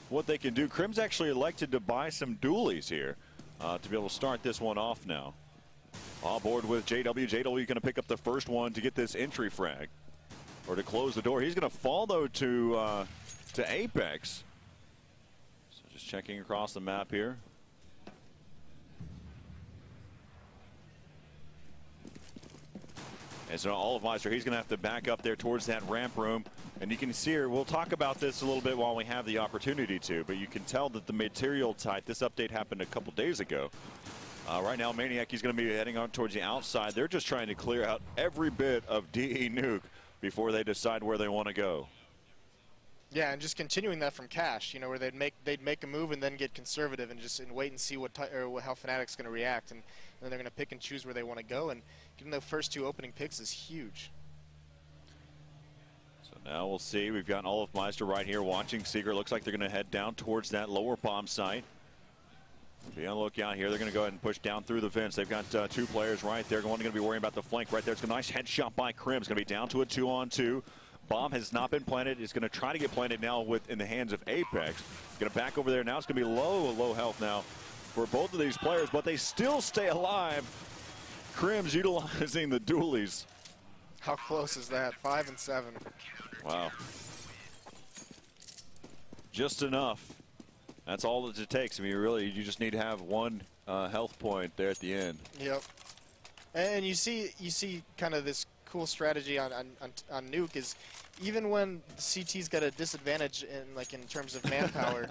what they can do. Crim's actually elected to buy some dualies here to be able to start this one off now. On board with JW. JW going to pick up the first one to get this entry frag, or to close the door. He's going to fall though to Apex. So just checking across the map here. And so Olofmeister, he's going to have to back up there towards that ramp room. And you can see here, we'll talk about this a little bit while we have the opportunity to, but you can tell that the material type, this update happened a couple days ago. Right now, Maniac, he's going to be heading on towards the outside. They're just trying to clear out every bit of DE Nuke before they decide where they want to go. Yeah, and just continuing that from Cash, you know, where they'd make a move and then get conservative and just wait and see how Fnatic's going to react, and then they're going to pick and choose where they want to go. And getting the first 2 opening picks is huge. So now we'll see. We've got Olofmeister right here watching Secret. Looks like they're going to head down towards that lower bomb site. Be on the lookout here. They're going to go ahead and push down through the fence. They've got 2 players right there. One going to be worrying about the flank right there. It's a nice headshot by Crim. It's going to be down to a 2-on-2. Bomb has not been planted. It's going to try to get planted now in the hands of Apex. Going to back over there now. It's going to be low health now for both of these players, but they still stay alive. Crim's utilizing the dualies. How close is that? 5 and 7. Wow. Just enough. That's all that it takes. I mean, really, you just need to have 1 health point there at the end. Yep. And you see kind of this cool strategy on Nuke is, even when CT's got a disadvantage in terms of manpower,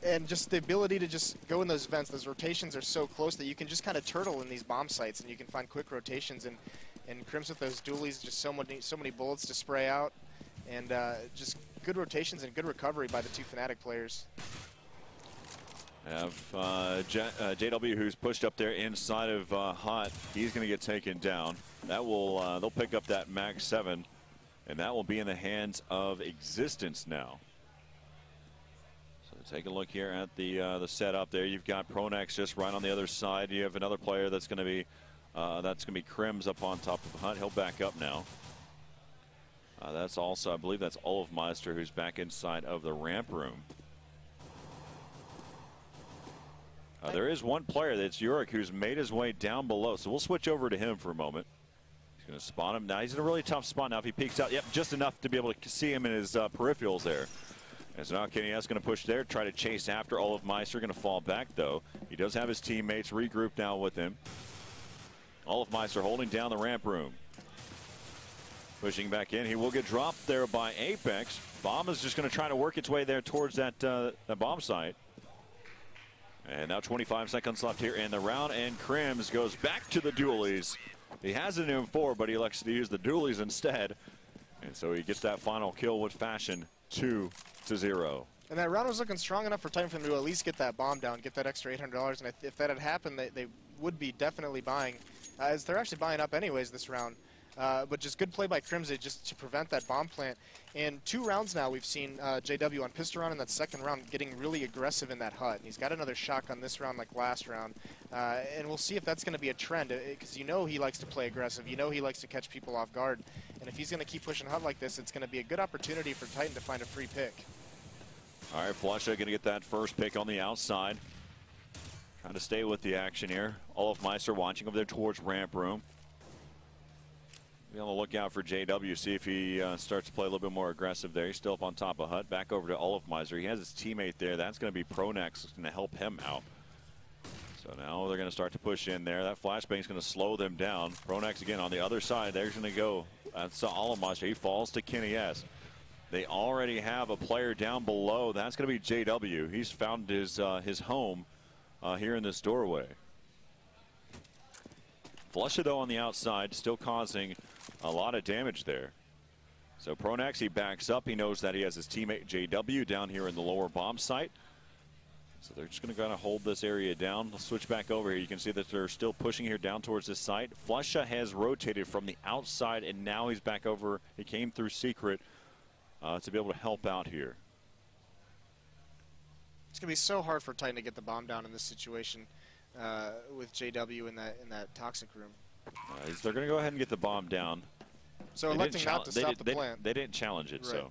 and just the ability to just go in those vents. Those rotations are so close that you can just kind of turtle in these bomb sites, and you can find quick rotations. And Crim's with those dualies, just so many bullets to spray out, and just good rotations and good recovery by the 2 Fnatic players. Have JW, who's pushed up there inside of Hot. He's going to get taken down. That will they'll pick up that Mag 7, and that will be in the hands of Existence now. So take a look here at the setup there. You've got Pronax just right on the other side. You have another player that's going to be Crim's up on top of Hunt. He'll back up now. That's also, I believe that's Olofmeister, who's back inside of the ramp room. There is one player, that's Yurik, who's made his way down below. So we'll switch over to him for a moment. He's going to spawn him. Now he's in a really tough spot now. If he peeks out, yep, just enough to be able to see him in his peripherals there. And so now Kenny S going to push there, try to chase after Olofmeister. Going to fall back, though. He does have his teammates regrouped now with him. Olofmeister holding down the ramp room. Pushing back in. He will get dropped there by Apex. Bomb is just going to try to work its way there towards that bomb site. And now 25 seconds left here in the round, and Crims goes back to the dualies. He has an M4, but he elects to use the dualies instead. And so he gets that final kill with fashion, 2-0. And that round was looking strong enough for Titan for them to at least get that bomb down, get that extra $800. And if that had happened, they would be definitely buying, as they're actually buying up anyways this round. But just good play by Crimson just to prevent that bomb plant. And 2 rounds now we've seen JW on pistol round in that second round getting really aggressive in that hut. And he's got another shotgun this round like last round. And we'll see if that's going to be a trend, because you know he likes to play aggressive. You know he likes to catch people off guard. And if he's going to keep pushing hut like this, it's going to be a good opportunity for Titan to find a free pick. All right, Flusha going to get that first pick on the outside. Trying to stay with the action here. Olofmeister watching over there towards ramp room. Be on the lookout for JW, see if he starts to play a little bit more aggressive there. He's still up on top of Hut. Back over to Olofmeister. He has his teammate there. That's going to be Pronax. That's going to help him out. So now they're going to start to push in there. That flashbang is going to slow them down. Pronax again on the other side. There's going to go. That's Olofmeister. He falls to Kenny S. They already have a player down below. That's going to be JW. He's found his home here in this doorway. Flusha, though, on the outside, still causing a lot of damage there. So Pronax, he backs up. He knows that he has his teammate JW down here in the lower bomb site. So they're just going to kind of hold this area down. Let's switch back over here. You can see that they're still pushing here down towards this site. Flusha has rotated from the outside, and now he's back over. He came through Secret to be able to help out here. It's going to be so hard for Titan to get the bomb down in this situation with JW in that toxic room. They're going to go ahead and get the bomb down. So electing not to stop the plant. They didn't challenge it, right.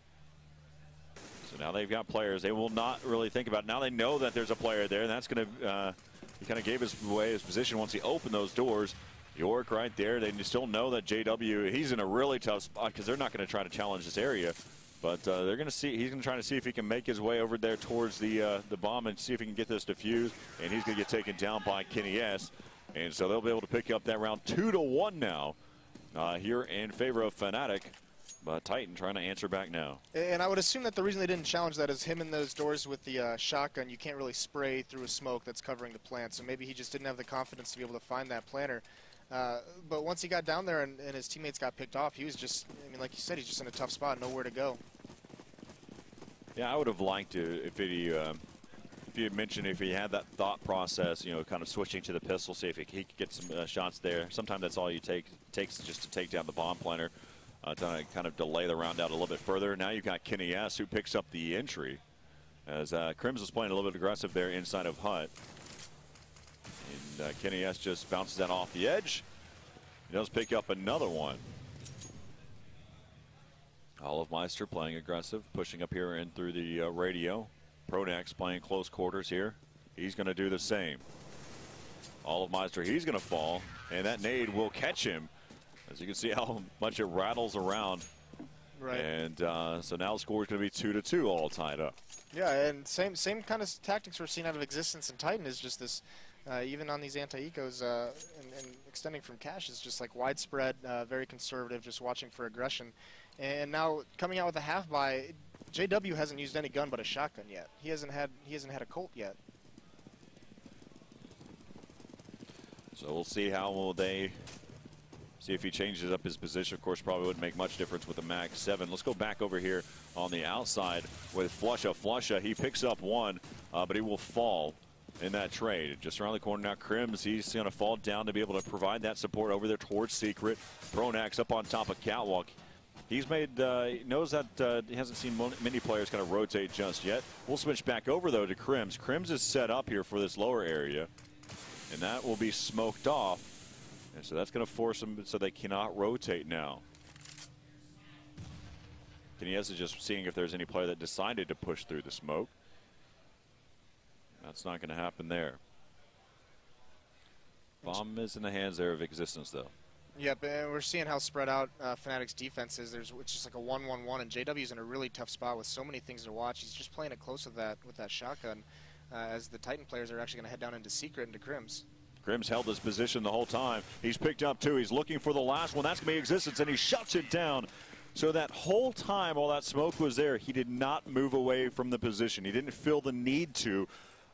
So now they've got players. They will not really think about it. Now they know that there's a player there, and that's going to, he kind of gave away his position once he opened those doors. York right there. They still know that JW, he's in a really tough spot because they're not going to try to challenge this area. But they're going to see, he's going to try to see if he can make his way over there towards the bomb and see if he can get this defused. And he's going to get taken down by Kenny S. And so they'll be able to pick up that round 2-1 now here in favor of Fnatic. But Titan trying to answer back now. And I would assume that the reason they didn't challenge that is him in those doors with the shotgun. You can't really spray through a smoke that's covering the plant. So maybe he just didn't have the confidence to be able to find that planter. But once he got down there and his teammates got picked off, he was just, I mean, like you said, he's just in a tough spot, nowhere to go. Yeah, I would have liked to, if you had mentioned if he had that thought process, you know, kind of switching to the pistol, see if he could get some shots there. Sometimes that's all you takes just to take down the bomb planter. To kind of delay the round out a little bit further. Now you've got Kenny S. who picks up the entry as Crims is playing a little bit aggressive there inside of Hut. And Kenny S. just bounces that off the edge. He does pick up another one. Olofmeister playing aggressive, pushing up here in through the radio. Pronax playing close quarters here. He's going to do the same. Olofmeister, he's going to fall, and that nade will catch him. As you can see how much it rattles around. Right. And so now the score is going to be 2-2 all tied up. Yeah, and same kind of tactics we're seeing out of Existence and Titan is just this, even on these anti-ecos and extending from cash is just like widespread, very conservative, just watching for aggression. And now coming out with a half buy, JW hasn't used any gun but a shotgun yet. He hasn't had a Colt yet. So we'll see how will they see if he changes up his position. Of course, probably wouldn't make much difference with the Mag 7. Let's go back over here on the outside with Flusha. Flusha, he picks up one, but he will fall in that trade. Just around the corner now, Crims, he's going to fall down to be able to provide that support over there towards Secret. Pronax up on top of Catwalk. He's made, he knows that he hasn't seen many players kind of rotate just yet. We'll switch back over, though, to Crims. Crims is set up here for this lower area, and that will be smoked off. And so that's going to force them so they cannot rotate now. Kenya's is just seeing if there's any player that decided to push through the smoke. That's not going to happen there. Bomb is in the hands there of Existence, though. Yep, and we're seeing how spread out Fnatic's defense is. It's just like a 1-1-1, and JW's in a really tough spot with so many things to watch. He's just playing it close with that shotgun, as the Titan players are actually going to head down into Secret into Crims. Crims held his position the whole time. He's picked up two. He's looking for the last one. That's going to be Existence, and he shuts it down. So that whole time while that smoke was there, he did not move away from the position. He didn't feel the need to,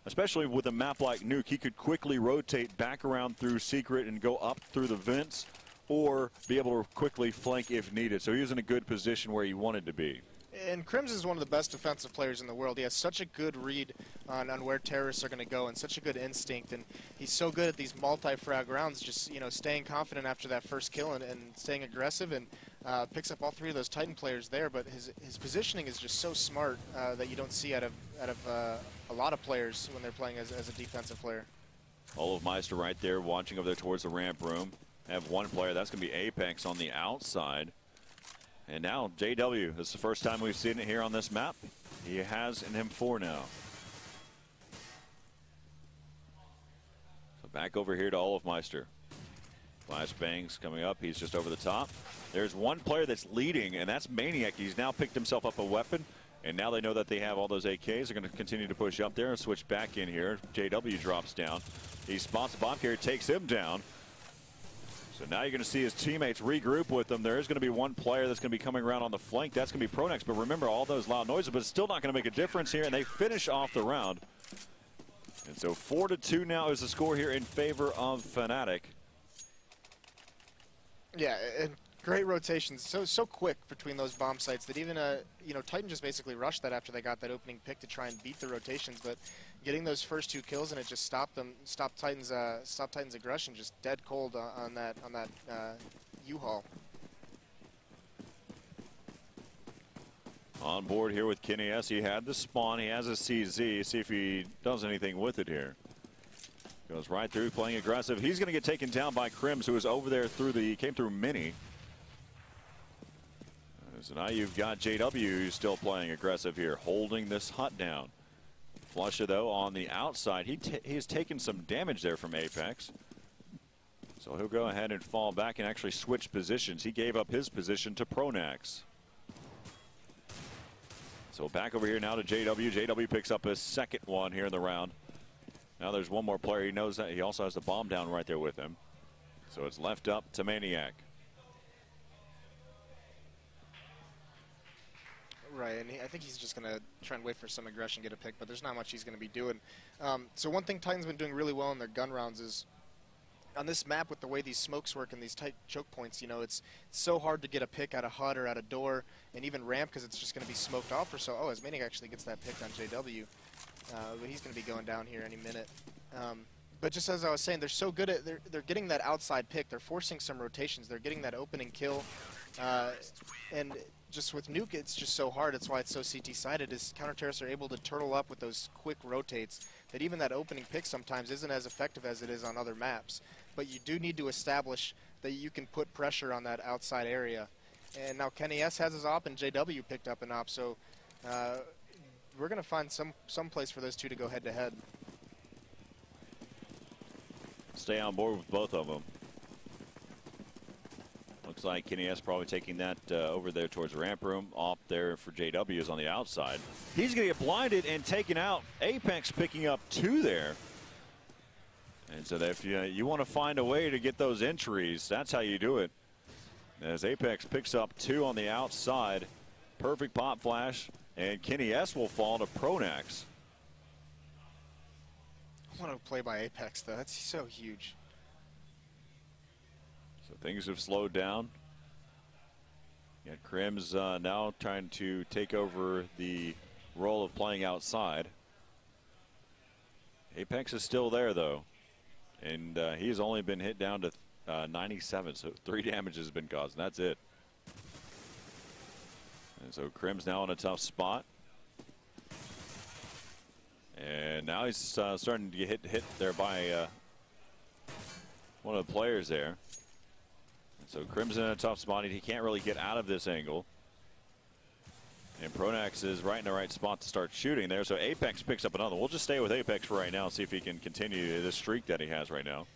especially with a map like Nuke. He could quickly rotate back around through Secret and go up through the vents or be able to quickly flank if needed. So he was in a good position where he wanted to be. And Crims is one of the best defensive players in the world. He has such a good read on where terrorists are going to go and such a good instinct. And he's so good at these multi-frag rounds, just, you know, staying confident after that first kill and staying aggressive, and picks up all three of those Titan players there. But his positioning is just so smart that you don't see out of a lot of players when they're playing as a defensive player. Olofmeister right there watching over there towards the ramp room. Have one player, that's going to be Apex on the outside. And now JW, this is the first time we've seen it here on this map. He has an M4 now. So back over here to Olofmeister. Flashbangs coming up, he's just over the top. There's one player that's leading, and that's Maniac. He's now picked himself up a weapon, and now they know that they have all those AKs. They're going to continue to push up there and switch back in here. JW drops down. He spots the bomb carrier, takes him down. So now you're going to see his teammates regroup with them. There is going to be one player that's going to be coming around on the flank. That's going to be Pronax. But remember all those loud noises, but it's still not going to make a difference here. And they finish off the round. And so 4-2 now is the score here in favor of Fnatic. Yeah, and great rotations. So quick between those bomb sites that even, you know, Titan just basically rushed that after they got that opening pick to try and beat the rotations. But getting those first two kills, and it just stopped Titan's aggression just dead cold on that U-Haul. On board here with Kenny S. He had the spawn. He has a CZ. See if he does anything with it here. Goes right through, playing aggressive. He's going to get taken down by Crims, who was over there through came through Mini. So now you've got JW who's still playing aggressive here, holding this hut down. Flusha, though, on the outside. He has taken some damage there from Apex. So he'll go ahead and fall back and actually switch positions. He gave up his position to Pronax. So back over here now to JW. JW picks up his second one here in the round. Now there's one more player. He knows that he also has the bomb down right there with him. So it's left up to Maniac. Right, and I think he's just going to try and wait for some aggression, get a pick, but there's not much he's going to be doing. So one thing Titan's been doing really well in their gun rounds is on this map with the way these smokes work and these tight choke points, you know, it's so hard to get a pick at a hut or at a door and even ramp because it's just going to be smoked off or so. Oh, as Maniac actually gets that pick on JW, but he's going to be going down here any minute. But just as I was saying, they're so good at they're getting that outside pick. They're forcing some rotations. They're getting that opening kill, and just with Nuke, it's just so hard. That's why it's so CT-sided. Is counter-terrorists are able to turtle up with those quick rotates. That even that opening pick sometimes isn't as effective as it is on other maps. But you do need to establish that you can put pressure on that outside area. And now Kenny S has his op, and JW picked up an op. So we're going to find some place for those two to go head-to-head. Stay on board with both of them. Looks like Kenny S probably taking that over there towards the ramp room. Off there for JW is on the outside. He's going to get blinded and taken out. Apex picking up 2 there. And so that if you want to find a way to get those entries, that's how you do it. As Apex picks up 2 on the outside. Perfect pop flash. And Kenny S will fall to Pronax. I want to play by Apex, though. That's so huge. So things have slowed down. You got Crims now trying to take over the role of playing outside. Apex is still there, though. And he's only been hit down to 97, so 3 damage has been caused, and that's it. And so Crims now in a tough spot. And now he's starting to get hit there by one of the players there. And so Crims in a tough spot. He can't really get out of this angle. And Pronax is right in the right spot to start shooting there. So Apex picks up another. We'll just stay with Apex for right now and see if he can continue this streak that he has right now.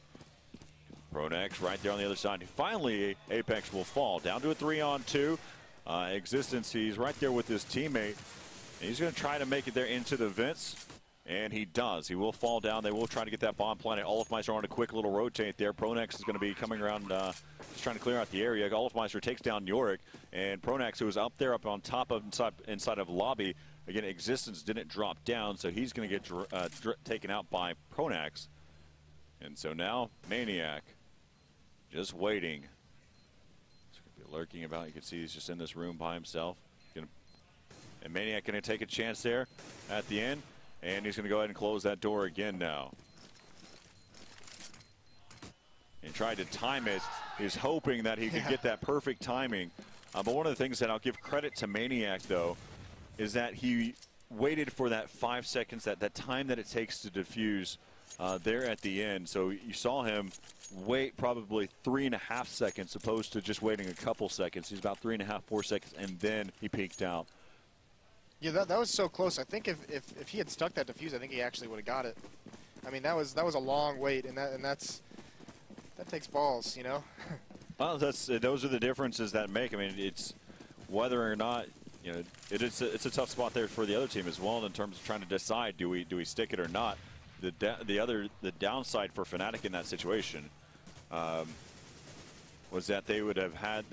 Pronax right there on the other side. Finally, Apex will fall down to a 3-on-2. Existence, he's right there with his teammate. And he's going to try to make it there into the vents. And he does. He will fall down. They will try to get that bomb planted. Olofmeister on a quick little rotate there. Pronax is going to be coming around, just trying to clear out the area. Olofmeister takes down Yorick. And Pronax, who was up there up on top of inside of lobby, again, Existence didn't drop down, so he's going to get taken out by Pronax. And so now Maniac just waiting. He's going to be lurking about. You can see he's just in this room by himself. And Maniac going to take a chance there at the end. And he's going to go ahead and close that door again now. He tried to time it. He's hoping that he could get that perfect timing. But one of the things that I'll give credit to Maniac, though, is that he waited for that 5 seconds, that time that it takes to defuse there at the end. So you saw him wait probably 3.5 seconds opposed to just waiting a couple seconds. He's about 3.5, 4 seconds, and then he peeked out. Yeah, that was so close. I think if he had stuck that defuse, I think he actually would have got it. I mean, that was a long wait, and that takes balls, you know. Well, those are the differences that make. I mean, it's whether or not, you know, it's a tough spot there for the other team as well in terms of trying to decide do we stick it or not. The downside for Fnatic in that situation was that they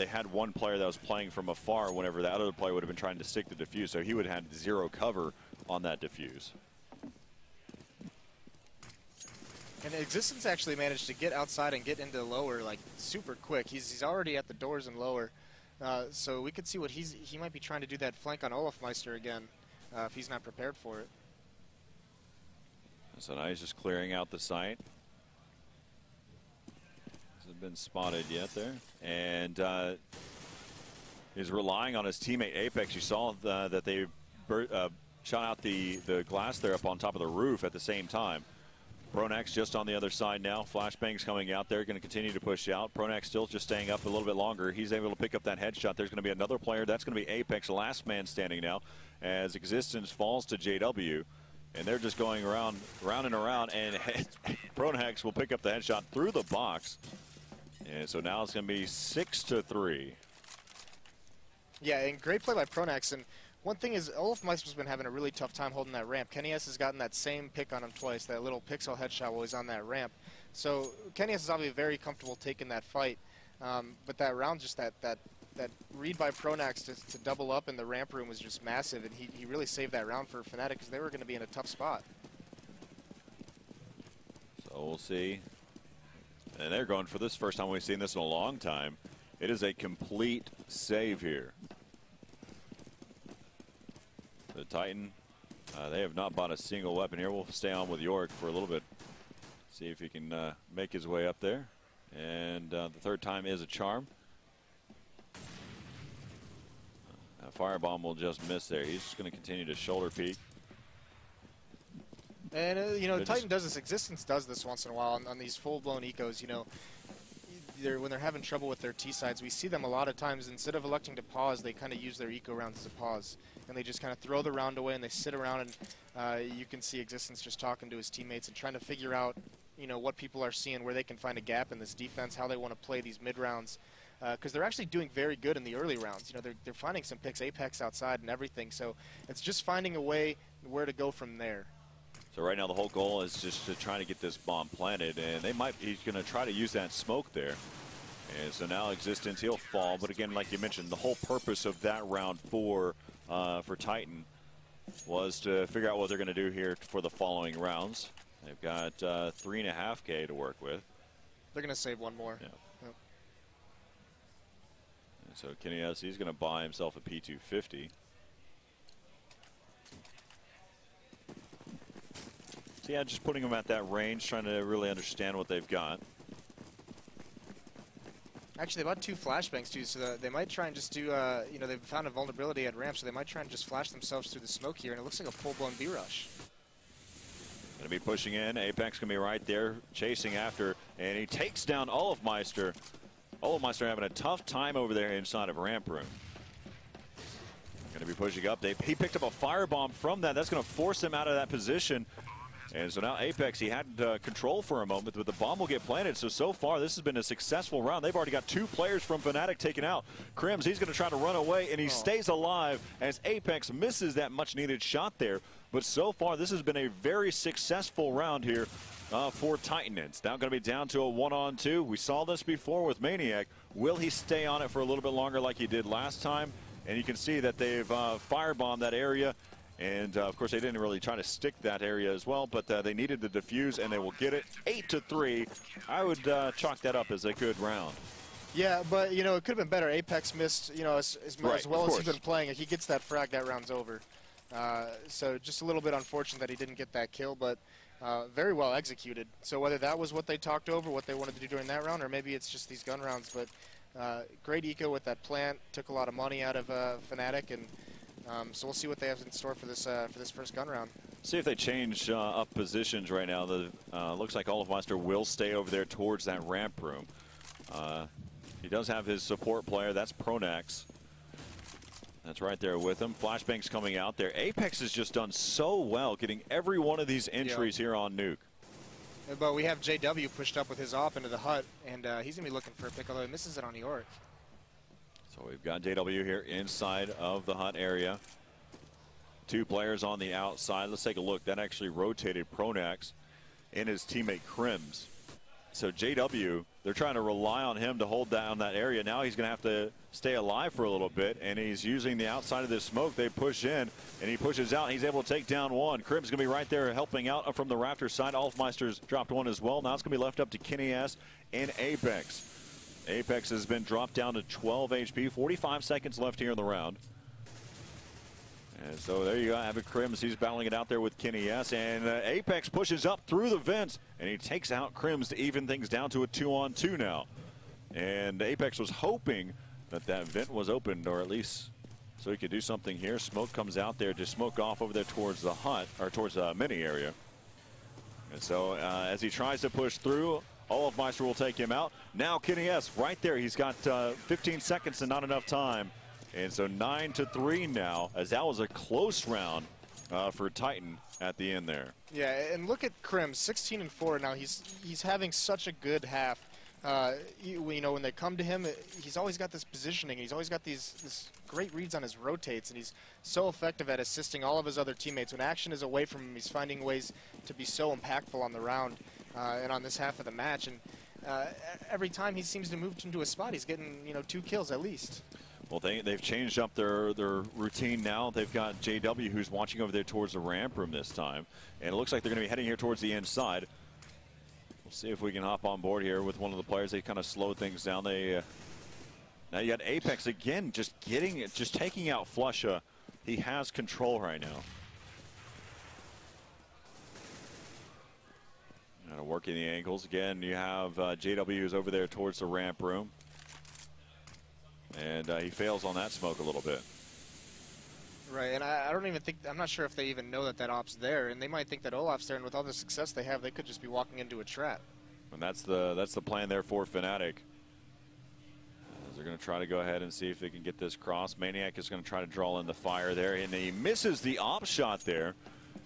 had one player that was playing from afar whenever that other player would have been trying to stick the defuse, so he would have had 0 cover on that defuse. And Existence actually managed to get outside and get into lower like super quick. He's already at the doors and lower, so we could see what he might be trying to do that flank on Olofmeister again if he's not prepared for it. So now he's just clearing out the site. Hasn't been spotted yet there, and he's relying on his teammate Apex. You saw that they shot out the glass there up on top of the roof at the same time. Pronax just on the other side now. Flashbang's coming out there, going to continue to push out. Pronax still just staying up a little bit longer. He's able to pick up that headshot. There's going to be another player. That's going to be Apex, last man standing now, as Existence falls to JW. And they're just going around and around, and Pronax will pick up the headshot through the box. And so now it's going to be 6-3. Yeah, and great play by Pronax. And one thing is, Olofmeister's been having a really tough time holding that ramp. KennyS has gotten that same pick on him twice, that little pixel headshot while he's on that ramp. So KennyS is obviously very comfortable taking that fight. But that round, just that read by Pronax to double up in the ramp room was just massive, and he really saved that round for Fnatic because they were going to be in a tough spot. So we'll see. And they're going for this first time we've seen this in a long time. It is a complete save here. The Titan, they have not bought a single weapon here. We'll stay on with York for a little bit. See if he can make his way up there. And the third time is a charm. Firebomb will just miss there. He's just going to continue to shoulder peek. And, you know, Titan does this. Existence does this once in a while on these full-blown ecos, you know. When they're having trouble with their T-sides, we see them a lot of times. Instead of electing to pause, they kind of use their eco rounds to pause. And they just kind of throw the round away, and they sit around, and you can see Existence just talking to his teammates and trying to figure out, you know, what people are seeing, where they can find a gap in this defense, how they want to play these mid-rounds. Because they're actually doing very good in the early rounds. You know, they're finding some picks, Apex outside and everything. So it's just finding a way where to go from there. So right now the whole goal is just to try to get this bomb planted, and he's going to try to use that smoke there. And so now Existence, he'll fall. But again, like you mentioned, the whole purpose of that round for Titan was to figure out what they're going to do here for the following rounds. They've got 3.5K to work with. They're going to save one more. Yeah. So KennyS, he's going to buy himself a P250. So yeah, just putting them at that range, trying to really understand what they've got. Actually, they bought 2 flashbangs too, so they might try and just do, you know, they've found a vulnerability at ramp, so they might try and just flash themselves through the smoke here, and it looks like a full-blown B-rush. Going to be pushing in. Apex going to be right there, chasing after, and he takes down Olofmeister. Olofmeister having a tough time over there inside of ramp room. Going to be pushing up. He picked up a firebomb from that. That's going to force him out of that position. And so now Apex, he had control for a moment, but the bomb will get planted. So far, this has been a successful round. They've already got 2 players from Fnatic taken out. Crims, he's going to try to run away, and he stays alive as Apex misses that much-needed shot there. But so far, this has been a very successful round here for Titan. It's now going to be down to a 1-on-2. We saw this before with Maniac. Will he stay on it for a little bit longer like he did last time? And you can see that they've firebombed that area. And, of course, they didn't really try to stick that area as well, but they needed the defuse, and they will get it 8-3. I would chalk that up as a good round. Yeah, but, you know, it could have been better. Apex missed, you know, as well as he's been playing. If he gets that frag, that round's over. So just a little bit unfortunate that he didn't get that kill, but very well executed. So whether that was what they talked over, what they wanted to do during that round, or maybe it's just these gun rounds, but great eco with that plant. Took a lot of money out of Fnatic, and so we'll see what they have in store for this first gun round. See if they change up positions right now. Looks like Olofmeister will stay over there towards that ramp room. He does have his support player. That's Pronax. That's right there with him. Flashbang's coming out there. Apex has just done so well getting every one of these entries here on Nuke. But we have JW pushed up with his op into the hut, and he's going to be looking for a pick, although he misses it on York. So we've got JW here inside of the hut area. 2 players on the outside. Let's take a look. That actually rotated Pronax and his teammate Crims. So JW, they're trying to rely on him to hold down that area. Now he's going to have to stay alive for a little bit, and he's using the outside of this smoke. They push in, and he pushes out. And he's able to take down one. Crims going to be right there helping out from the rafter side. Olofmeister's dropped one as well. Now it's going to be left up to KennyS and Apex. Apex has been dropped down to 12 HP. 45 seconds left here in the round. And so there you go, Avid Crims. He's battling it out there with KennyS, and Apex pushes up through the vents, and he takes out Crims to even things down to a 2-on-2 now. And Apex was hoping that that vent was opened, or at least so he could do something here. Smoke comes out there to smoke off over there towards the hut, or towards the mini area. And so as he tries to push through, Olofmeister will take him out. Now Kenny S right there. He's got 15 seconds and not enough time. And so 9-3 now, as that was a close round for Titan at the end there. Yeah, and look at Krim, 16-4 now. He's having such a good half. You know, when they come to him, he's always got this positioning. He's always got these great reads on his rotates, and he's so effective at assisting all of his other teammates. When action is away from him, he's finding ways to be so impactful on the round and on this half of the match. And every time he seems to move into a spot, he's getting, you know, 2 kills at least. Well, they've changed up their routine now. They've got JW who's watching over there towards the ramp room this time. And it looks like they're going to be heading here towards the inside. We'll see if we can hop on board here with one of the players. They kind of slowed things down. They now you got Apex again, just taking out Flusha. He has control right now. Working the angles again. You have JW who's over there towards the ramp room, and he fails on that smoke a little bit. Right, and I don't even think, I'm not sure if they even know that op's there, and they might think that Olaf's there, and with all the success they have, they could just be walking into a trap. And that's the plan there for Fnatic. They're going to try to go ahead and see if they can get this cross. Maniac is going to try to draw in the fire there, and he misses the op shot there.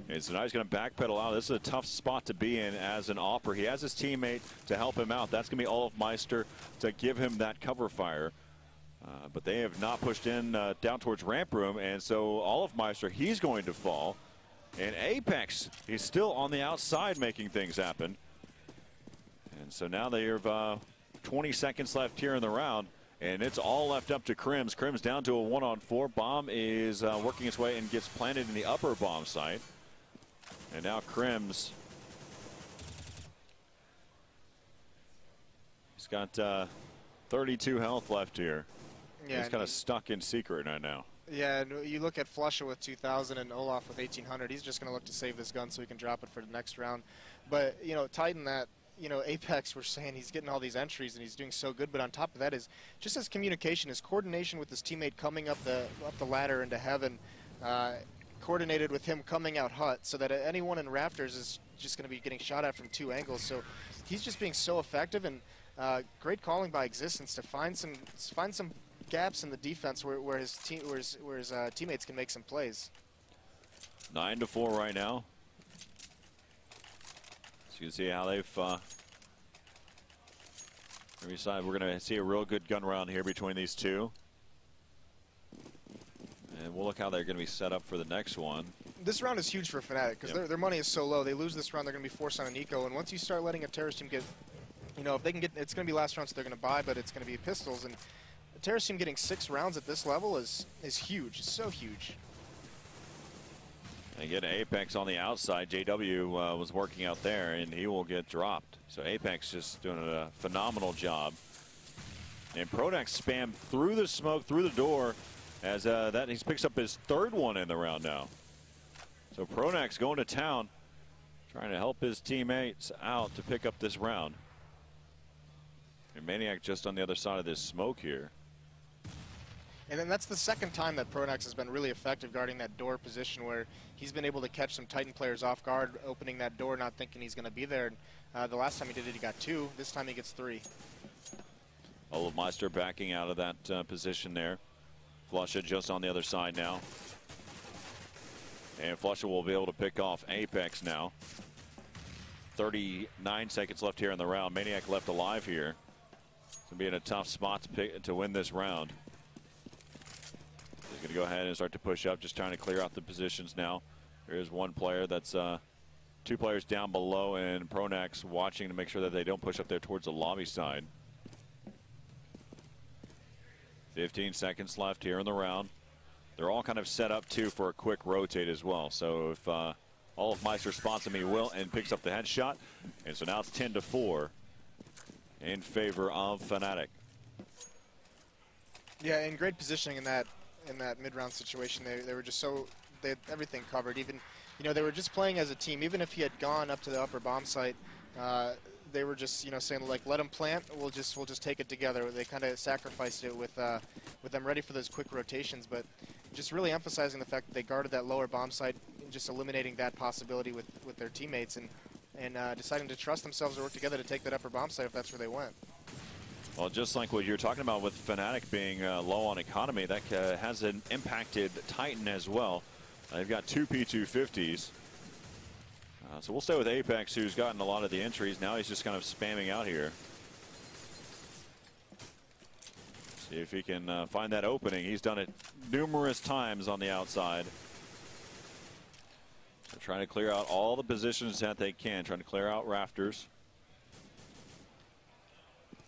And so now he's going to backpedal out. This is a tough spot to be in as an opper. He has his teammate to help him out. That's going to be Olofmeister to give him that cover fire. But they have not pushed in down towards ramp room, and so Olofmeister, he's going to fall. And Apex, he's still on the outside making things happen. And so now they have 20 seconds left here in the round, and it's all left up to Crims. Crims down to a 1-on-4. Bomb is working its way and gets planted in the upper bomb site. And now Crims, he's got 32 health left here. Yeah, he's kind of stuck in secret right now. Yeah, and you look at Flusha with 2,000 and Olaf with 1,800. He's just going to look to save this gun so he can drop it for the next round. But, you know, Titan, that, you know, Apex, we're saying he's getting all these entries and he's doing so good. But on top of that is just his communication, his coordination with his teammate coming up the ladder into heaven, coordinated with him coming out hut, so that anyone in Rafters is just going to be getting shot at from 2 angles. So he's just being so effective, and great calling by Existence to find some gaps in the defense where his teammates can make some plays. 9-4 right now. So you can see how they've every side. We're going to see a real good gun round here between these two. And we'll look how they're going to be set up for the next one. This round is huge for Fnatic because their money is so low. They lose this round, they're going to be forced on an eco. And once you start letting a terrorist team get, you know, if they can get, it's going to be last round, so they're going to buy, but it's going to be pistols. And the terrorist team getting 6 rounds at this level is huge. It's so huge. They get Apex on the outside. JW was working out there, and he will get dropped. So Apex just doing a phenomenal job. And Pronax spammed through the smoke, through the door, as he picks up his 3rd one in the round now. So Pronax going to town, trying to help his teammates out to pick up this round. And Maniac just on the other side of this smoke here. And then that's the 2nd time that Pronax has been really effective guarding that door position, where he's been able to catch some Titan players off guard, opening that door, not thinking he's going to be there. And, the last time he did it, he got 2. This time he gets 3. Olofmeister backing out of that position there. Flusha just on the other side now. And Flusha will be able to pick off Apex now. 39 seconds left here in the round. Maniac left alive here. It's going to be in a tough spot to win this round. He's going to go ahead and start to push up, just trying to clear out the positions now. There is one player that's 2 players down below, and Pronax watching to make sure that they don't push up there towards the lobby side. 15 seconds left here in the round. They're all kind of set up too for a quick rotate as well. So if Olofmeister spots him, he will, and picks up the headshot. And so now it's 10-4 in favor of Fnatic. Yeah, and great positioning in that mid-round situation. They were just they had everything covered. Even, you know, they were just playing as a team. Even if he had gone up to the upper bomb site, they were just, you know, saying, like, let him plant. We'll just take it together. They kind of sacrificed it with them ready for those quick rotations, but just really emphasizing the fact that they guarded that lower bomb site, and just eliminating that possibility with their teammates. And and deciding to trust themselves to work together to take that upper bomb site if that's where they went. Well, just like what you're talking about with Fnatic being low on economy, that has impacted Titan as well. They've got 2 P250s. So we'll stay with Apex, who's gotten a lot of the entries. Now he's just kind of spamming out here. See if he can find that opening. He's done it numerous times on the outside. They're trying to clear out all the positions that they can, trying to clear out rafters.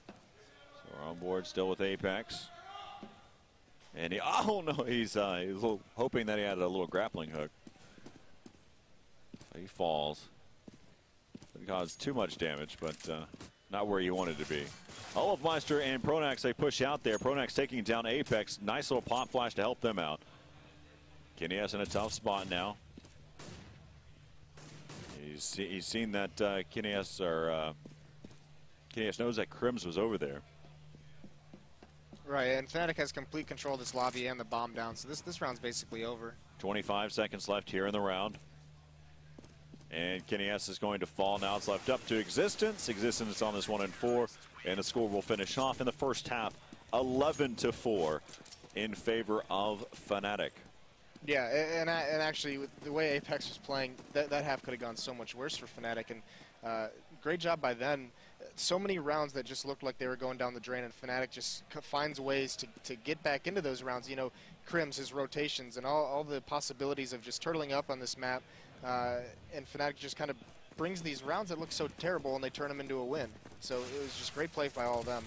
So we're on board still with Apex. And oh no, he's hoping that he had a little grappling hook. He falls. Didn't cause too much damage, but not where you wanted to be. Olofmeister and Pronax, they push out there. Pronax taking down Apex. Nice little pop flash to help them out. Kineas in a tough spot now. He's seen that Kineas knows that Crims was over there. Right, and Fnatic has complete control of this lobby and the bomb down, so this round's basically over. 25 seconds left here in the round. And Kineas is going to fall. Now it's left up to Existence. Existence on this 1 and 4. And the score will finish off in the first half, 11-4 in favor of Fnatic. Yeah, and actually, with the way Apex was playing, that half could have gone so much worse for Fnatic. And great job by them. So many rounds that just looked like they were going down the drain, and Fnatic just finds ways to get back into those rounds. You know, Crims, his rotations, and all the possibilities of just turtling up on this map. And Fnatic just kind of brings these rounds that look so terrible, and they turn them into a win. So it was just great play by all of them.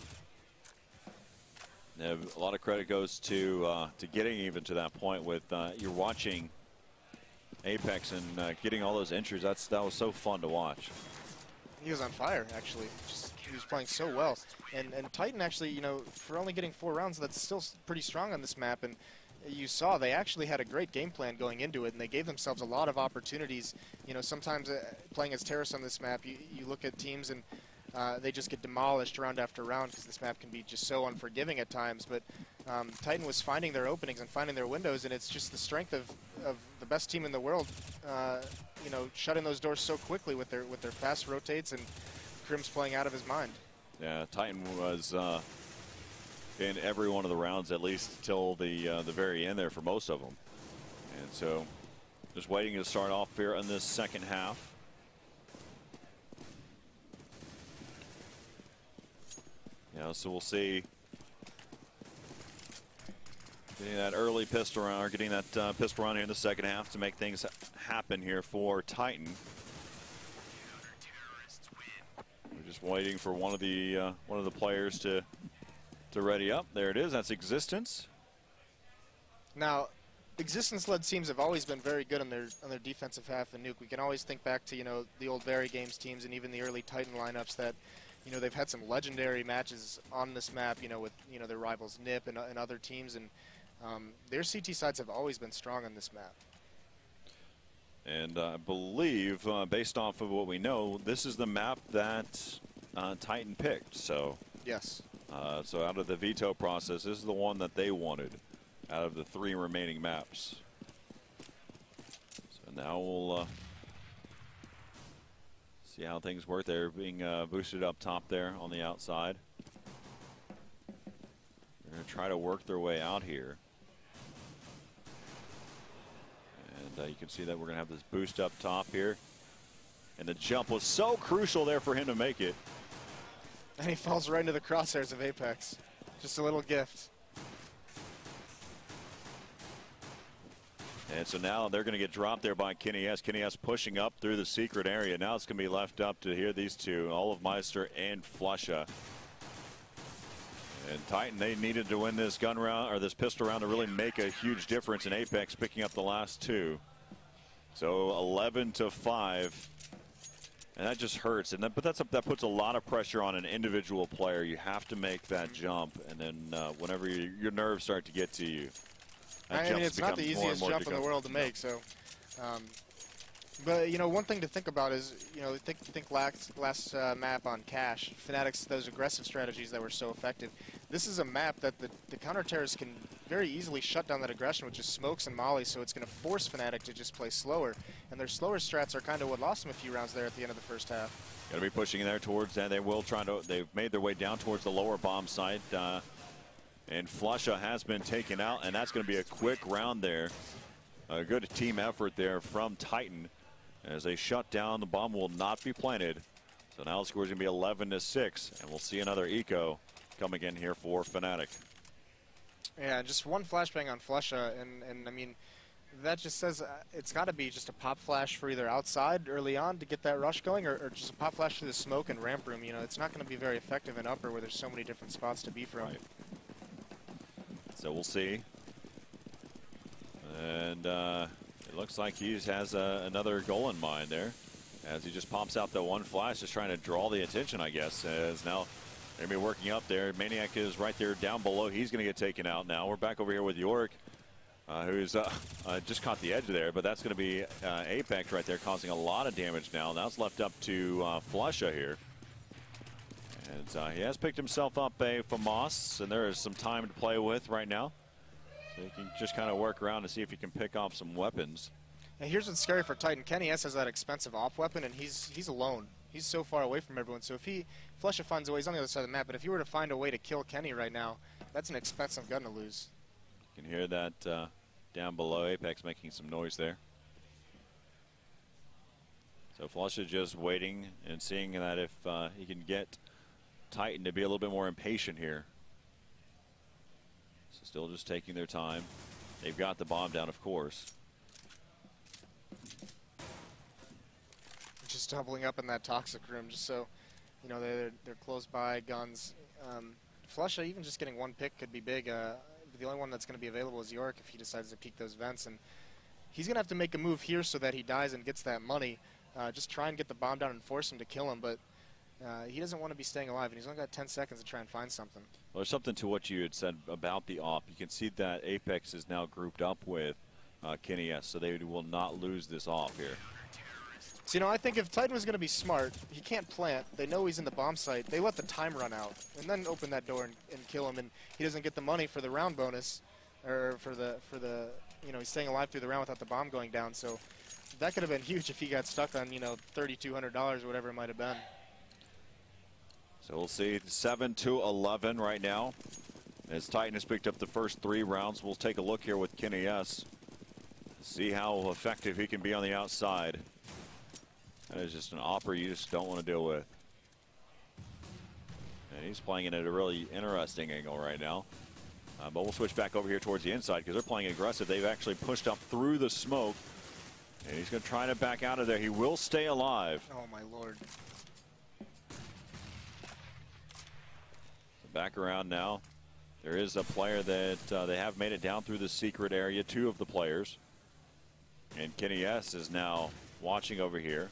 Yeah, a lot of credit goes to getting even to that point with you're watching Apex and getting all those entries. That was so fun to watch. He was on fire, actually. He was playing so well. And Titan actually, you know, for only getting 4 rounds, that's still pretty strong on this map. And you saw they actually had a great game plan going into it, and they gave themselves a lot of opportunities. You know, sometimes playing as terrorists on this map, you look at teams and they just get demolished round after round because this map can be just so unforgiving at times. But Titan was finding their openings and finding their windows, and it's just the strength of the best team in the world, you know, shutting those doors so quickly with their fast rotates, and Crims playing out of his mind. Yeah, Titan was in every one of the rounds, at least till the very end there for most of them. And so just waiting to start off here in this second half. Yeah, so we'll see. Getting that early pistol round, or getting that pistol round here in the second half to make things happen here for Titan. We're just waiting for one of the players to ready up. There it is. That's Existence. Now, Existence-led teams have always been very good on their defensive half and Nuke. We can always think back to, you know, the old Very Games teams and even the early Titan lineups that, you know, they've had some legendary matches on this map, you know, with, you know, their rivals Nip and other teams, and their CT sides have always been strong on this map. And I believe, based off of what we know, this is the map that Titan picked. So yes. So out of the veto process, this is the one that they wanted out of the 3 remaining maps. So now we'll see how things work. They're being boosted up top there on the outside. They're going to try to work their way out here. And you can see that we're going to have this boost up top here. And the jump was so crucial there for him to make it. And he falls right into the crosshairs of Apex. Just a little gift. And so now they're going to get dropped there by Kineas. Kineas pushing up through the secret area. Now it's going to be left up to here these two, Olofmeister and Flusha. And Titan, they needed to win this gun round, or this pistol round, to really make a huge difference in Apex, picking up the last 2. So 11-5. And that just hurts, and that puts a lot of pressure on an individual player. You have to make that jump, and then whenever your nerves start to get to you, I mean, it's not the easiest jump in the world to make. So But, you know, one thing to think about is, you know, think last map on Cash, Fnatic's those aggressive strategies that were so effective. This is a map that the counter-terrorists can very easily shut down that aggression with just smokes and mollies, so it's going to force Fnatic to just play slower. And their slower strats are kind of what lost them a few rounds there at the end of the first half. Going to be pushing there towards that. They will try to, they've made their way down towards the lower bomb site. And Flusha has been taken out, and that's going to be a quick round there. A good team effort there from Titan. As they shut down, the bomb will not be planted. So now the score is going to be 11-6, and we'll see another eco coming in here for Fnatic. Yeah, just one flashbang on Flusha, and I mean, that just says it's got to be just a pop flash for either outside early on to get that rush going, or just a pop flash through the smoke and ramp room. You know, it's not going to be very effective in upper where there's so many different spots to be from. Right. So we'll see. And it looks like he has another goal in mind there, as he just pops out the one flash, just trying to draw the attention, I guess. As now they're going to be working up there. Maniac is right there down below. He's going to get taken out now. We're back over here with Yorick, who's just caught the edge there, but that's going to be Apex right there causing a lot of damage now. Now it's left up to Flusha here. And he has picked himself up a FAMAS, and there is some time to play with right now. So he can just kind of work around to see if he can pick off some weapons. And here's what's scary for Titan. Kenny S has that expensive op weapon, and he's alone. He's so far away from everyone. So if Flusha finds a way, he's on the other side of the map, but if he were to find a way to kill Kenny right now, that's an expensive gun to lose. You can hear that down below. Apex making some noise there. So Flusha just waiting and seeing that if he can get Titan to be a little bit more impatient here. So still just taking their time. They've got the bomb down, of course. Just doubling up in that toxic room, just so you know they're close by guns. Flusha, even just getting one pick could be big. The only one that's going to be available is Yorick if he decides to peek those vents, and he's going to have to make a move here so that he dies and gets that money. Just try and get the bomb down and force him to kill him, but he doesn't want to be staying alive, and he's only got 10 seconds to try and find something. Well, there's something to what you had said about the op. You can see that Apex is now grouped up with Kenny S, so they will not lose this op here. So, you know, I think if Titan was going to be smart, he can't plant. They know he's in the bomb site. They let the time run out and then open that door and kill him, and he doesn't get the money for the round bonus, or for the you know, he's staying alive through the round without the bomb going down. So that could have been huge if he got stuck on, you know, $3,200 or whatever it might have been. So we'll see 7-11 right now as Titan has picked up the first 3 rounds. We'll take a look here with Kenny S. See how effective he can be on the outside. That is just an opera you just don't want to deal with. And he's playing it at a really interesting angle right now. But we'll switch back over here towards the inside because they're playing aggressive. They've actually pushed up through the smoke. And he's going to try to back out of there. He will stay alive. Oh, my Lord. Back around now. There is a player that they have made it down through the secret area, 2 of the players. And Kenny S is now watching over here.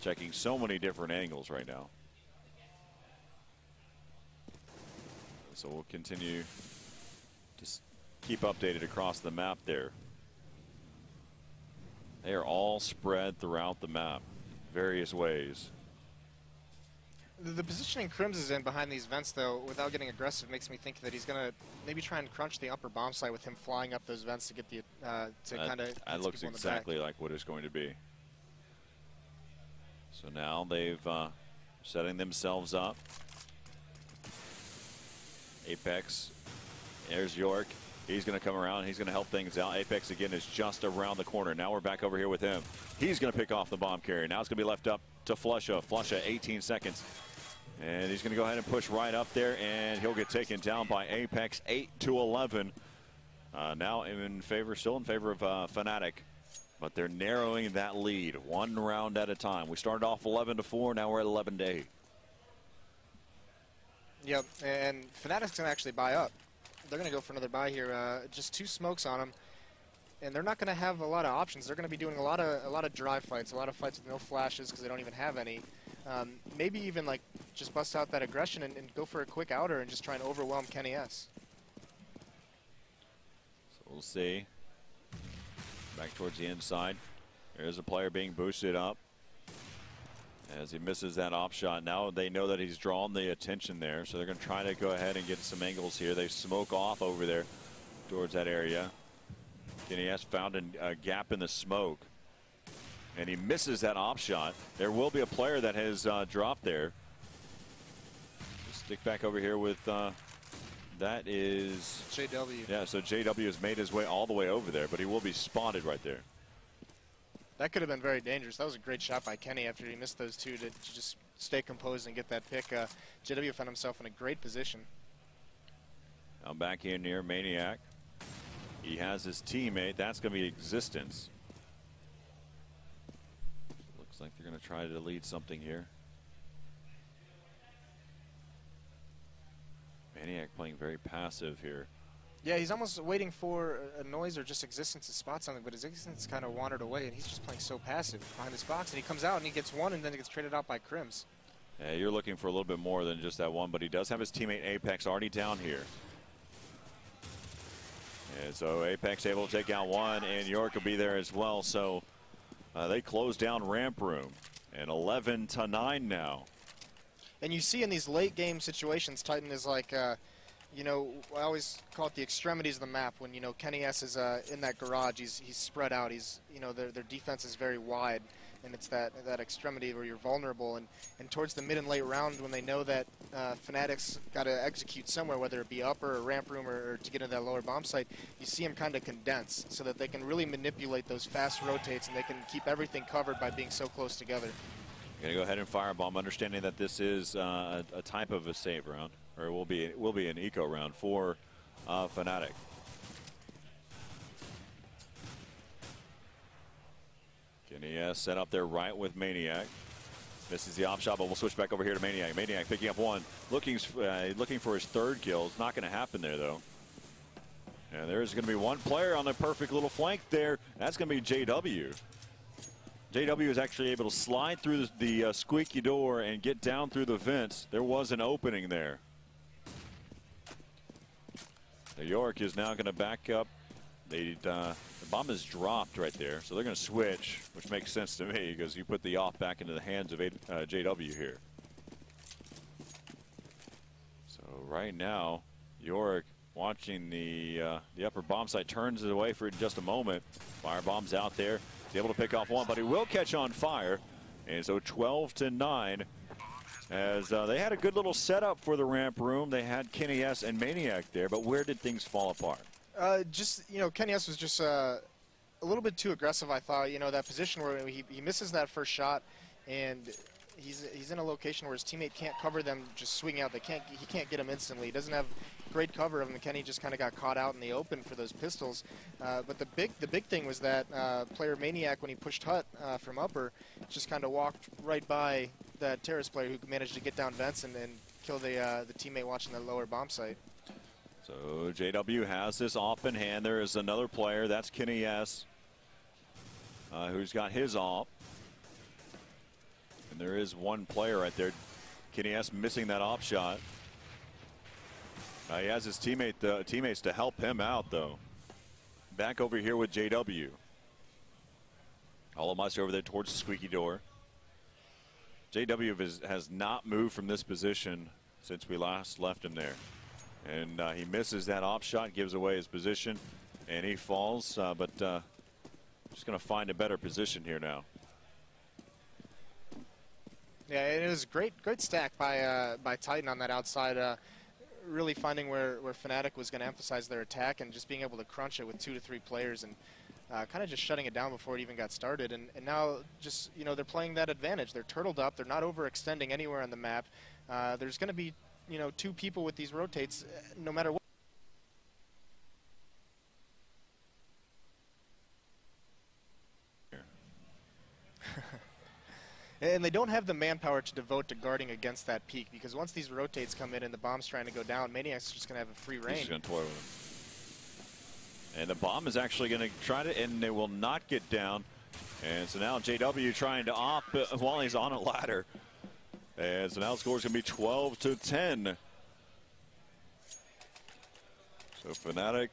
Checking so many different angles right now. So we'll continue to keep updated across the map there. They are all spread throughout the map, various ways. The positioning Crims is in behind these vents, though, without getting aggressive, makes me think that he's going to maybe try and crunch the upper bomb site with him flying up those vents to get the to kind of. That looks exactly like what it's going to be. So now they've setting themselves up. Apex, there's York. He's going to come around. He's going to help things out. Apex again is just around the corner. Now we're back over here with him. He's going to pick off the bomb carrier. Now it's going to be left up to Flusha. Flusha, 18 seconds. And he's going to go ahead and push right up there, and he'll get taken down by Apex, 8-11. Now still in favor of Fnatic, but they're narrowing that lead 1 round at a time. We started off 11-4. Now we're at 11-8. Yep, and Fnatic's going to actually buy up. They're going to go for another buy here. Just 2 smokes on them, and they're not going to have a lot of options. They're going to be doing a lot of dry fights, a lot of fights with no flashes because they don't even have any. Maybe even like just bust out that aggression and go for a quick outer and just try and overwhelm Kenny S. So we'll see. Back towards the inside. There's a player being boosted up as he misses that op shot. Now they know that he's drawn the attention there, so they're going to try to go ahead and get some angles here. They smoke off over there towards that area. Kenny has found a gap in the smoke, and he misses that op shot. There will be a player that has dropped there. Stick back over here with that is JW. Yeah, so JW has made his way all the way over there, but he will be spotted right there. That could have been very dangerous. That was a great shot by Kenny after he missed those two to just stay composed and get that pick. JW found himself in a great position. Now back in near Maniac. He has his teammate. That's going to be Existence. Looks like they're going to try to lead something here. Maniac playing very passive here. Yeah, he's almost waiting for a noise or just Existence to spot something, but his Existence kind of wandered away, and he's just playing so passive behind this box. And he comes out and he gets one, and then he gets traded out by Crims. Yeah, you're looking for a little bit more than just that one, but he does have his teammate Apex already down here. And so Apex able to take out one, and York will be there as well. So they close down Ramp Room, and 11-9 now. And you see in these late game situations, Titan is like, you know, I always call it the extremities of the map. When, you know, Kenny S is in that garage, he's spread out. He's, you know, their defense is very wide, and it's that extremity where you're vulnerable. And towards the mid and late round, when they know that Fnatic's got to execute somewhere, whether it be upper or ramp room or to get into that lower bomb site, you see them kind of condense so that they can really manipulate those fast rotates, and they can keep everything covered by being so close together. Going to go ahead and firebomb, understanding that this is a type of a save round, or it will be an eco round for Fnatic. Kenny S set up there right with Maniac. Misses the op shot, but we'll switch back over here to Maniac. Maniac picking up one, looking for his third kill. It's not going to happen there though. And there's going to be one player on the perfect little flank there. That's going to be JW. JW is actually able to slide through the squeaky door and get down through the vents. There was an opening there. The York is now going to back up. The bomb is dropped right there, so they're going to switch, which makes sense to me because you put the off back into the hands of JW here. So right now, York watching the upper bomb site, turns it away for just a moment. Firebomb's out there. He's able to pick off one, but he will catch on fire. And so 12-9 as they had a good little setup for the ramp room. They had Kenny S and Maniac there, but where did things fall apart? Just, you know, Kenny S was just a little bit too aggressive, I thought. You know, that position where he misses that first shot, and he's in a location where his teammate can't cover them just swinging out. He can't get him instantly. He doesn't have great cover of him. Kenny just kind of got caught out in the open for those pistols. But the big thing was that player Maniac, when he pushed Hut from upper, just kind of walked right by that terrace player who managed to get down vents and kill the teammate watching the lower bomb site. So JW has this off in hand. There is another player. That's Kenny S, who's got his off. And there is one player right there. Kenny S missing that off shot. He has his teammates to help him out, though. Back over here with JW. Holomeister over there towards the squeaky door. JW has not moved from this position since we last left him there. And he misses that off shot, gives away his position, and he falls, but just going to find a better position here now. Yeah, it was a great stack by Titan on that outside. Really finding where Fnatic was going to emphasize their attack and just being able to crunch it with 2 to 3 players and kind of just shutting it down before it even got started. And now just, you know, they're playing that advantage. They're turtled up. They're not overextending anywhere on the map. There's going to be, you know, 2 people with these rotates no matter what. And they don't have the manpower to devote to guarding against that peak, because once these rotates come in and the bomb's trying to go down, Maniac's just going to have a free reign. He's going to toy with him. And the bomb is actually going to try to, and they will not get down. And so now JW trying to op while he's on a ladder. And so now the score is going to be 12-10. So Fnatic.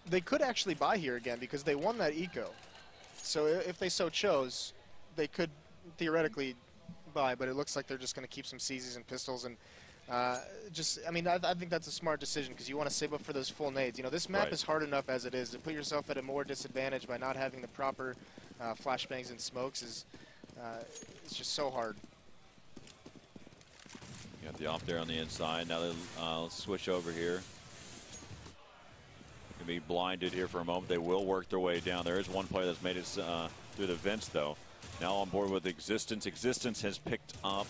They could actually buy here again because they won that eco. So if they so chose, they could theoretically buy, but it looks like they're just going to keep some CZs and pistols. And I mean, I think that's a smart decision because you want to save up for those full nades. You know, this map is hard enough as it is. To put yourself at a more disadvantage by not having the proper flashbangs and smokes is it's just so hard. You got the off there on the inside. Now let's switch over here. Can be blinded here for a moment. They will work their way down. There is one player that's made it through the vents, though. Now on board with Existence. Existence has picked up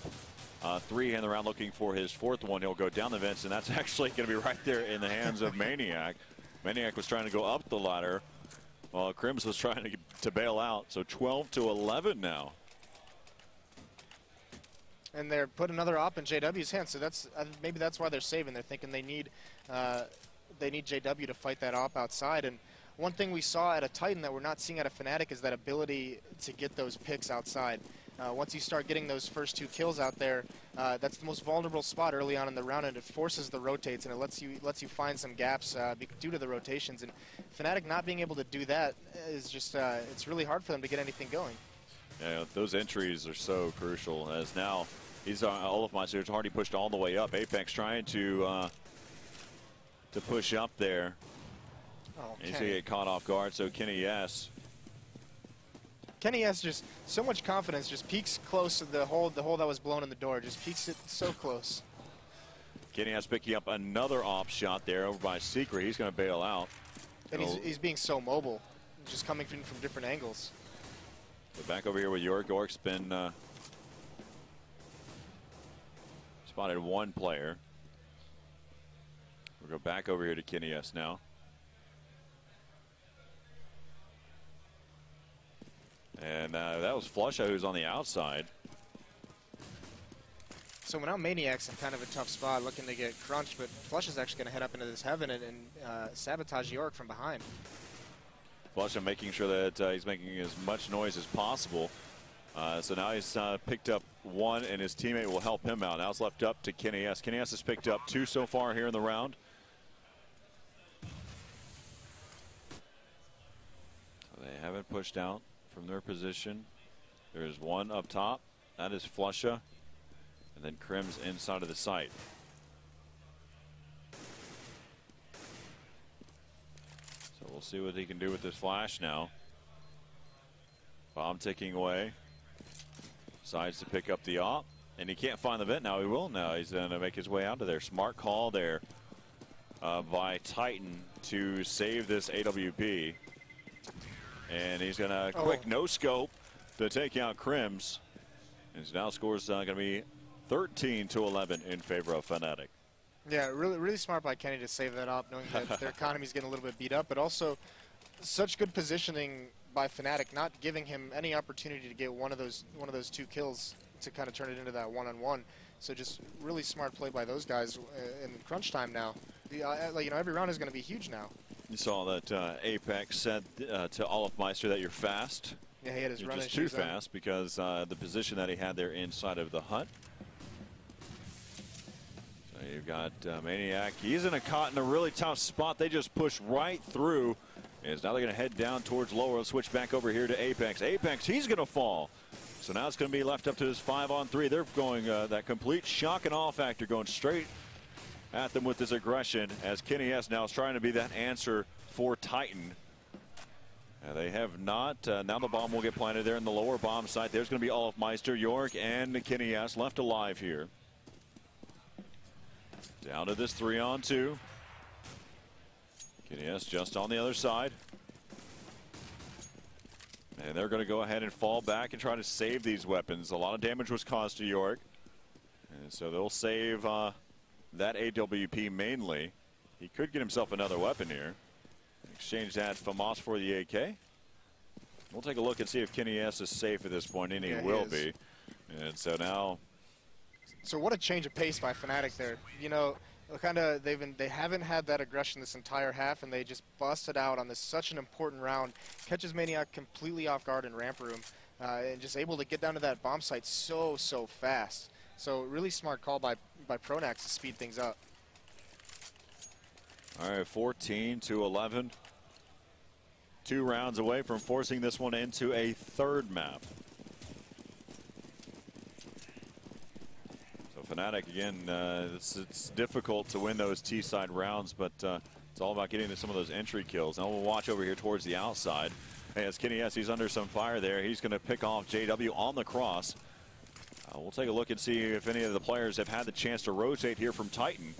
3 in the round, looking for his 4th one. He'll go down the vents, and that's actually going to be right there in the hands of Maniac. Maniac was trying to go up the ladder, while Crims was trying to bail out. So 12-11 now. And they're put another op in JW's hands, so that's maybe that's why they're saving. They're thinking they need JW to fight that op outside. And one thing we saw at a Titan that we're not seeing at a Fnatic is that ability to get those picks outside. Once you start getting those first 2 kills out there, that's the most vulnerable spot early on in the round, and it forces the rotates, and it lets you find some gaps due to the rotations. And Fnatic not being able to do that is just it's really hard for them to get anything going. Yeah, those entries are so crucial. As now he's Olofmeister's already pushed all the way up. Apex trying to push up there. Oh, he's gonna get caught off guard. So Kenny S. Kenny S just so much confidence, just peeks close to the hole that was blown in the door, just peeks it so close. Kenny S picking up another off shot there over by Secret. He's going to bail out. And he's being so mobile, just coming from different angles. So back over here with York. York's been spotted 1 player. We'll go back over here to Kenny S now. And that was Flusha who's on the outside. So now Maniac's in kind of a tough spot, looking to get crunched, but Flusha's actually going to head up into this heaven and sabotage York from behind. Flusha making sure that he's making as much noise as possible. So now he's picked up 1, and his teammate will help him out. Now it's left up to Kenny S. Kenny S has picked up 2 so far here in the round. So they haven't pushed out from their position. There's 1 up top. That is Flusha. And then Crims inside of the site. So we'll see what he can do with this flash now. Bomb ticking away. Decides to pick up the op. And he can't find the vent now. He will now. He's going to make his way out of there. Smart call there by Titan to save this AWP. And he's going to quick no scope to take out Crims. And his now scores going to be 13-11 in favor of Fnatic. Yeah, really smart by Kenny to save that up, knowing that their economy's getting a little bit beat up, but also such good positioning by Fnatic, not giving him any opportunity to get one of those 2 kills to kind of turn it into that 1-on-1. So just really smart play by those guys in crunch time now. You know, every round is going to be huge now. You saw that Apex said to Olofmeister that you're fast. Yeah, he had his you're run just too fast because the position that he had there inside of the hut. So you've got Maniac. He's in a really tough spot. They just push right through. Now they're going to head down towards lower. Let's switch back over here to Apex. Apex, he's going to fall. So now it's going to be left up to this 5-on-3. They're going that complete shock and awe factor, going straight at them with this aggression, as Kenny S now is trying to be that answer for Titan. They have not. Now the bomb will get planted there in the lower bomb site. There's going to be Olofmeister, York, and Kenny S left alive here. Down to this 3-on-2. Kenny S just on the other side. And they're going to go ahead and fall back and try to save these weapons. A lot of damage was caused to York. And so they'll save that AWP mainly. He could get himself another weapon here. Exchange that FAMAS for the AK. We'll take a look and see if Kenny S is safe at this point, and he will be. And so now. So what a change of pace by Fnatic there. You know, they haven't had that aggression this entire half, and they just busted out on this such an important round. Catches Maniac completely off guard in ramp room, and just able to get down to that bomb site so fast. So really smart call by Pronax to speed things up. All right, 14-11. 2 rounds away from forcing this one into a 3rd map. So Fnatic, again, it's difficult to win those T-side rounds, but it's all about getting to some of those entry kills. Now we'll watch over here towards the outside. Hey, as Kenny S, he's under some fire there. He's going to pick off JW on the cross. We'll take a look and see if any of the players have had the chance to rotate here from Titan.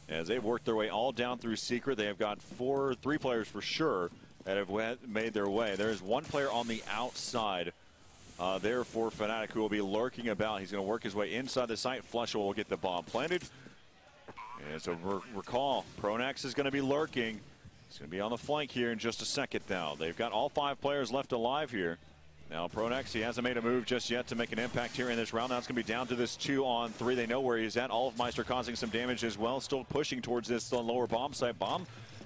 As they've worked their way all down through Secret, they have got 3 players for sure that have made their way. There is 1 player on the outside there for Fnatic who will be lurking about. He's going to work his way inside the site. Flushel will get the bomb planted. And so recall, Pronax is going to be lurking. He's going to be on the flank here in just a second now. They've got all 5 players left alive here. Now Pronax, he hasn't made a move just yet to make an impact here in this round. Now it's going to be down to this 2-on-3. They know where he's at. Olofmeister causing some damage as well. Still pushing towards this lower bomb site. Bomb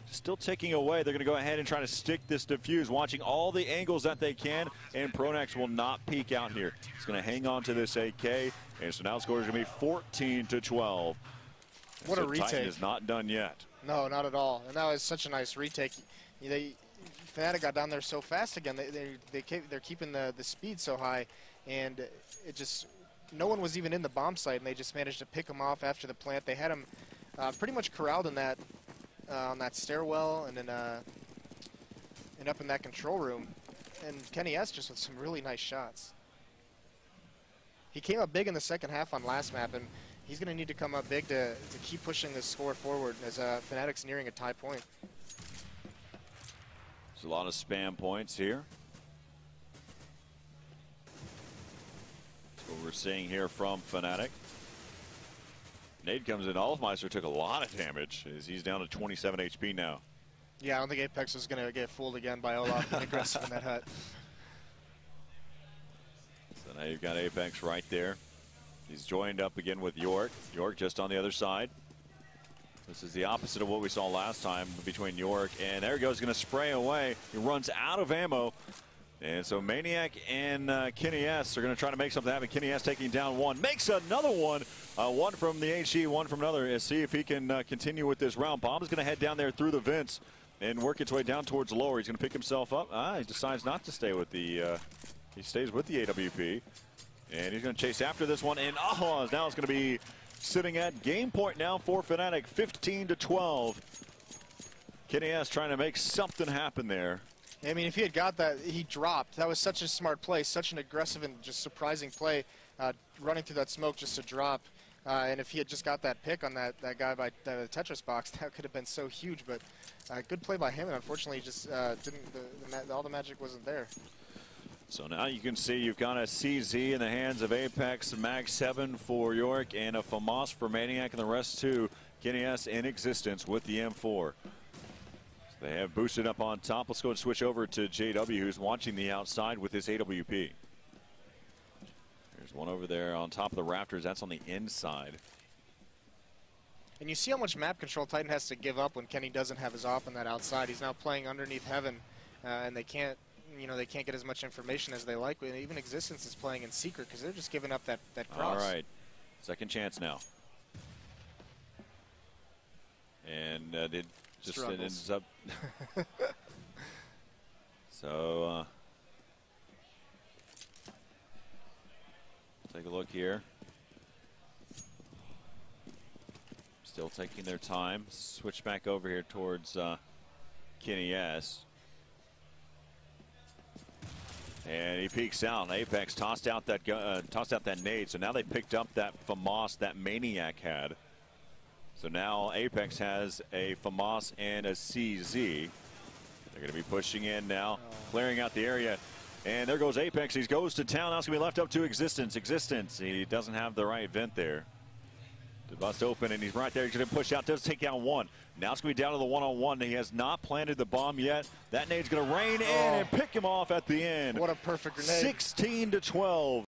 still ticking away. They're going to go ahead and try to stick this defuse, watching all the angles that they can, and Pronax will not peek out here. He's going to hang on to this AK, and so now the score is going to be 14-12. What a retake. Titan is not done yet. No, not at all. And that was such a nice retake. Fnatic got down there so fast again. They're keeping the speed so high, and it just no one was even in the bomb site, and they just managed to pick them off after the plant. They had them pretty much corralled in that on that stairwell and then and up in that control room. And Kenny S just with some really nice shots. He came up big in the second half on last map, and he's going to need to come up big to keep pushing this score forward as Fnatic's nearing a tie point. There's a lot of spam points here. That's what we're seeing here from Fnatic. Nade comes in. Olofmeister took a lot of damage as he's down to 27 HP now. Yeah, I don't think Apex was going to get fooled again by Olaf being aggressive in that hut. So now you've got Apex right there. He's joined up again with York. York just on the other side. This is the opposite of what we saw last time between York. And there he goes, going to spray away. He runs out of ammo. And so Maniac and Kenny S are going to try to make something happen. Kenny S taking down 1. Makes another one. 1 from the HE, 1 from another. And see if he can continue with this round. Bomb is going to head down there through the vents and work its way down towards lower. He's going to pick himself up. He decides not to stay with the he stays with the AWP. And he's going to chase after this one. And now it's going to be sitting at game point now for Fnatic, 15-12. Kenny S trying to make something happen there. I mean, if he had got that, he dropped. That was such a smart play, such an aggressive and just surprising play, running through that smoke just to drop. And if he had just got that pick on that guy by the Tetris box, that could have been so huge. But good play by him, and unfortunately, just all the magic wasn't there. So now you can see you've got a CZ in the hands of Apex, Mag 7 for York, and a FAMAS for Maniac, and the rest too. Kenny S in existence with the M4. So they have boosted up on top. Let's go and switch over to JW, who's watching the outside with his AWP. There's one over there on top of the rafters. That's on the inside. And you see how much map control Titan has to give up when Kenny doesn't have his op on that outside. He's now playing underneath Heaven, and they can't. They can't get as much information as they like. Even Existence is playing in secret because they're just giving up that cross. All right, second chance now. And it ends up. So take a look here. Still taking their time. Switch back over here towards Kenny S. And he peeks out. Apex tossed out that nade. So now they picked up that FAMAS that Maniac had. So now Apex has a FAMAS and a CZ. They're going to be pushing in now, clearing out the area. And there goes Apex. He goes to town. Now it's going to be left up to Existence. Existence, he doesn't have the right vent there to bust open, and he's right there. He's going to push out, does take down 1. Now it's going to be down to the 1-on-1. He has not planted the bomb yet. That nade's going to rain in and pick him off at the end. What a perfect grenade. 16-12.